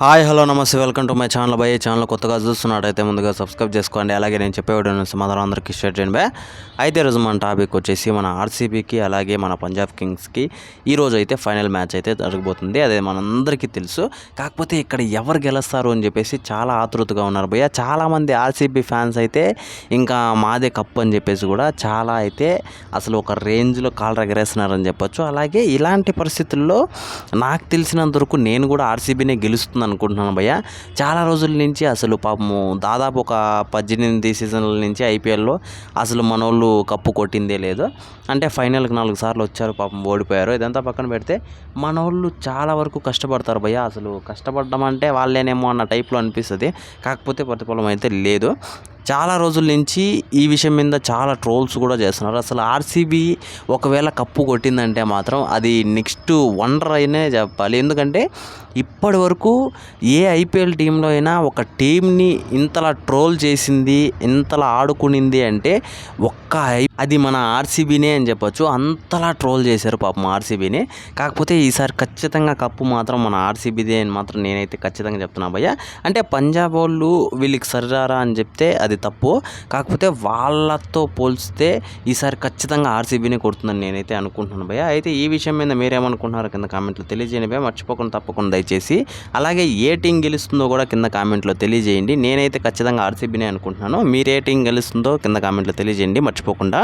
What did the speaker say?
Hi hello నమస్తే welcome to my channel by channel కొత్తగా చూస్తున్నట్టయితే ముందుగా సబ్స్క్రైబ్ చేసుకోండి. అలాగే నేను చెప్పే వీడియో సమాధానం అందరికీ షేర్ చేయండి బై. అయితే ఈరోజు మన టాపిక్ వచ్చేసి మన ఆర్సీబీకి అలాగే మన పంజాబ్ కింగ్స్కి ఈరోజు అయితే ఫైనల్ మ్యాచ్ అయితే జరగబోతుంది. అదే మనందరికీ తెలుసు. కాకపోతే ఇక్కడ ఎవరు గెలుస్తారు అని చెప్పేసి చాలా ఆతృతగా ఉన్నారు భయ్య. చాలామంది ఆర్సీబీ ఫ్యాన్స్ అయితే ఇంకా మాదే కప్పు అని చెప్పేసి కూడా చాలా అయితే అసలు ఒక రేంజ్లో కాలు ఎగరేస్తున్నారని చెప్పొచ్చు. అలాగే ఇలాంటి పరిస్థితుల్లో నాకు తెలిసినంత వరకు నేను కూడా ఆర్సీబీనే గెలుస్తుంది అనుకుంటున్నాను భయ్య. చాలా రోజుల నుంచి అసలు పాపము దాదాపు ఒక 18 సీజన్ల నుంచి ఐపీఎల్లో అసలు మనోళ్ళు కప్పు కొట్టిందే లేదు. అంటే ఫైనల్కి 4 సార్లు వచ్చారు, పాపం ఓడిపోయారు. ఇదంతా పక్కన పెడితే మనోళ్ళు చాలా వరకు కష్టపడతారు భయ్య. అసలు కష్టపడడం అంటే వాళ్ళేనేమో అన్న టైప్లో అనిపిస్తుంది. కాకపోతే ప్రతిఫలం అయితే లేదు. చాలా రోజుల నుంచి ఈ విషయం మీద చాలా ట్రోల్స్ కూడా చేస్తున్నారు. అసలు ఆర్సీబీ ఒకవేళ కప్పు కొట్టిందంటే మాత్రం అది నెక్స్ట్ వండర్ అయినే చెప్పాలి. ఎందుకంటే ఇప్పటి వరకు ఏ ఐపీఎల్ టీంలో అయినా ఒక టీంని ఇంతలా ట్రోల్ చేసింది, ఇంతలా ఆడుకునింది అంటే అది మన ఆర్సీబీనే అని చెప్పొచ్చు. అంతలా ట్రోల్ చేశారు పాపం ఆర్సీబీని. కాకపోతే ఈసారి ఖచ్చితంగా కప్పు మాత్రం మన ఆర్సీబీదే అని మాత్రం నేనైతే ఖచ్చితంగా చెప్తున్నా భయ్య. అంటే పంజాబ్ వాళ్ళు వీళ్ళకి సరిరారా అని చెప్తే అది తప్పు. కాకపోతే వాళ్ళతో పోల్చితే ఈసారి ఖచ్చితంగా ఆర్సీబీనే కొడుతుందని నేనైతే అనుకుంటున్నాను భయ్య. అయితే ఈ విషయం మీద మీరేమనుకుంటున్నారో కింద కామెంట్లో తెలియజేయండి భయ్య. మర్చిపోకుండా తప్పకుండా దయచేసి. అలాగే ఏ టీం గెలుస్తుందో కూడా కింద కామెంట్లో తెలియజేయండి. నేనైతే ఖచ్చితంగా ఆర్సీబీనే అనుకుంటున్నాను. మీరు ఏ టీం గెలుస్తుందో కింద కామెంట్లో తెలియజేయండి మర్చిపోకుండా.